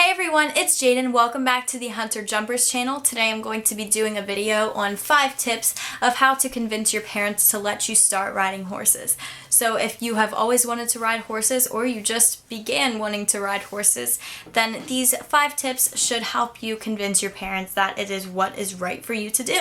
Hey everyone, it's Jaden. Welcome back to the TheHunterJumpers channel. Today I'm going to be doing a video on 5 tips of how to convince your parents to let you start riding horses. So if you have always wanted to ride horses or you just began wanting to ride horses, then these 5 tips should help you convince your parents that it is what is right for you to do.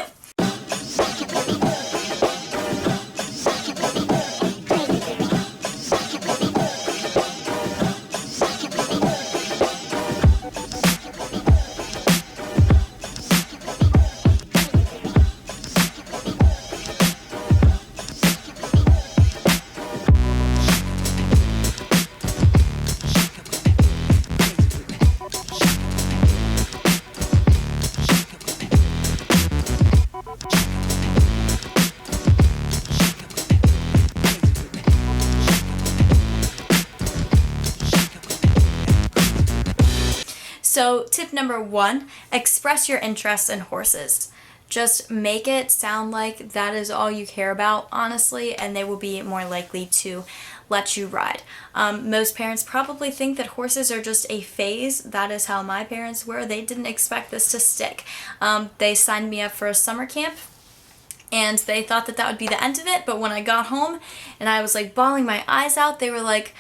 So tip number 1, express your interest in horses. Just make it sound like that is all you care about, honestly, and they will be more likely to let you ride. Most parents probably think that horses are just a phase. That is how my parents were. They didn't expect this to stick. They signed me up for a summer camp, and they thought that that would be the end of it, but when I got home and I was like bawling my eyes out, they were like,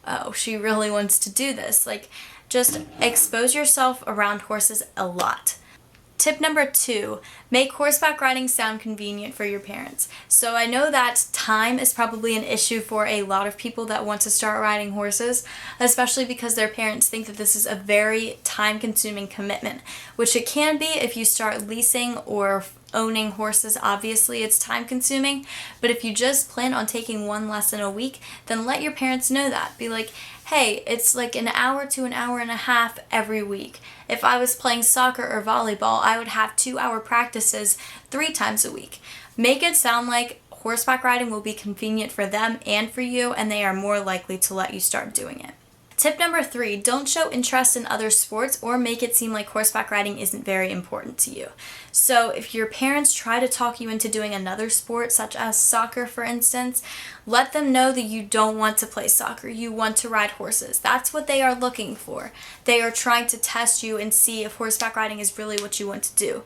oh, she really wants to do this. Like, just expose yourself around horses a lot. Tip number 2, make horseback riding sound convenient for your parents. So I know that time is probably an issue for a lot of people that want to start riding horses, especially because their parents think that this is a very time-consuming commitment, which it can be if you start leasing or owning horses. Obviously it's time consuming, but if you just plan on taking one lesson a week, then let your parents know that. Be like, hey, it's like an hour to an hour and a half every week. If I was playing soccer or volleyball, I would have 2-hour practices 3 times a week. Make it sound like horseback riding will be convenient for them and for you, and they are more likely to let you start doing it. Tip number 3, don't show interest in other sports or make it seem like horseback riding isn't very important to you. So if your parents try to talk you into doing another sport, such as soccer for instance, let them know that you don't want to play soccer, you want to ride horses. That's what they are looking for. They are trying to test you and see if horseback riding is really what you want to do.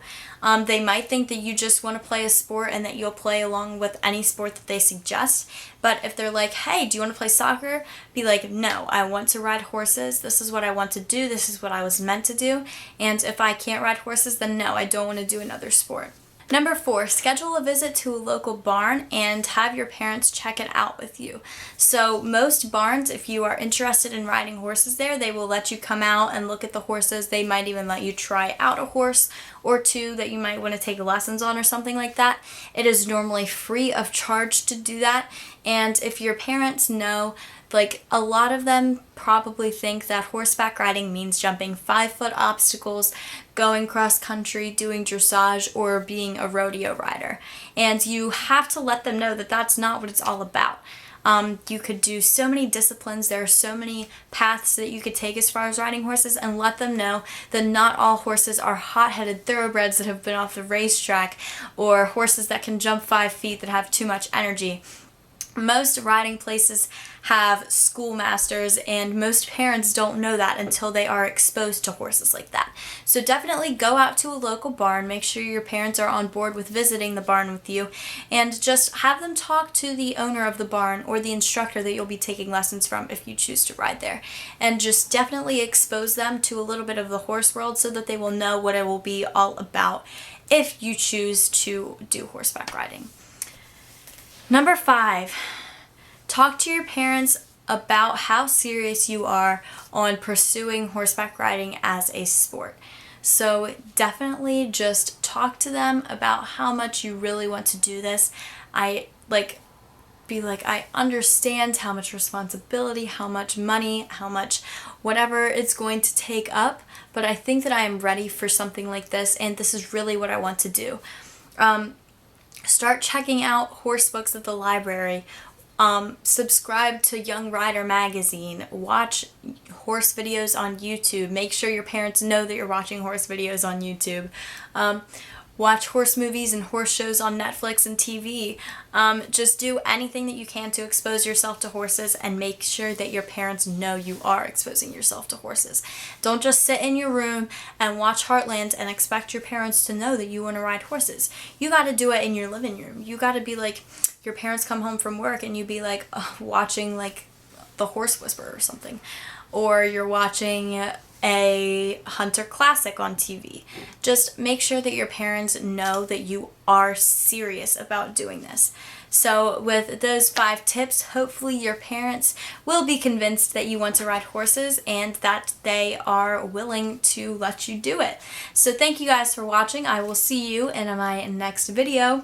They might think that you just want to play a sport and that you'll play along with any sport that they suggest. But if they're like, hey, do you want to play soccer? Be like, no, I want to ride horses. This is what I want to do. This is what I was meant to do. And if I can't ride horses, then no, I don't want to do another sport. Number 4, schedule a visit to a local barn and have your parents check it out with you. So most barns, if you are interested in riding horses there, they will let you come out and look at the horses. They might even let you try out a horse or 2 that you might want to take lessons on or something like that. It is normally free of charge to do that. And if your parents know, like, a lot of them probably think that horseback riding means jumping 5-foot obstacles, going cross country, doing dressage, or being a rodeo rider. And you have to let them know that that's not what it's all about. You could do so many disciplines, there are so many paths that you could take as far as riding horses, and let them know that not all horses are hot-headed thoroughbreds that have been off the racetrack, or horses that can jump 5 feet that have too much energy. Most riding places have schoolmasters, and most parents don't know that until they are exposed to horses like that. So definitely go out to a local barn, make sure your parents are on board with visiting the barn with you, and just have them talk to the owner of the barn or the instructor that you'll be taking lessons from if you choose to ride there. And just definitely expose them to a little bit of the horse world so that they will know what it will be all about if you choose to do horseback riding. Number 5, talk to your parents about how serious you are on pursuing horseback riding as a sport. So definitely just talk to them about how much you really want to do this. I understand how much responsibility, how much money, how much whatever it's going to take up, but I think that I am ready for something like this, and this is really what I want to do. Start checking out horse books at the library. Subscribe to Young Rider magazine. Watch horse videos on YouTube. Make sure your parents know that you're watching horse videos on YouTube. watch horse movies and horse shows on Netflix and TV. Just do anything that you can to expose yourself to horses, and make sure that your parents know you are exposing yourself to horses. Don't just sit in your room and watch Heartland and expect your parents to know that you want to ride horses. You got to do it in your living room. You got to be like, your parents come home from work and you be like watching like The Horse Whisperer or something. Or you're watching a hunter classic on TV. Just make sure that your parents know that you are serious about doing this. So with those 5 tips, hopefully your parents will be convinced that you want to ride horses and that they are willing to let you do it. So thank you guys for watching. I will see you in my next video.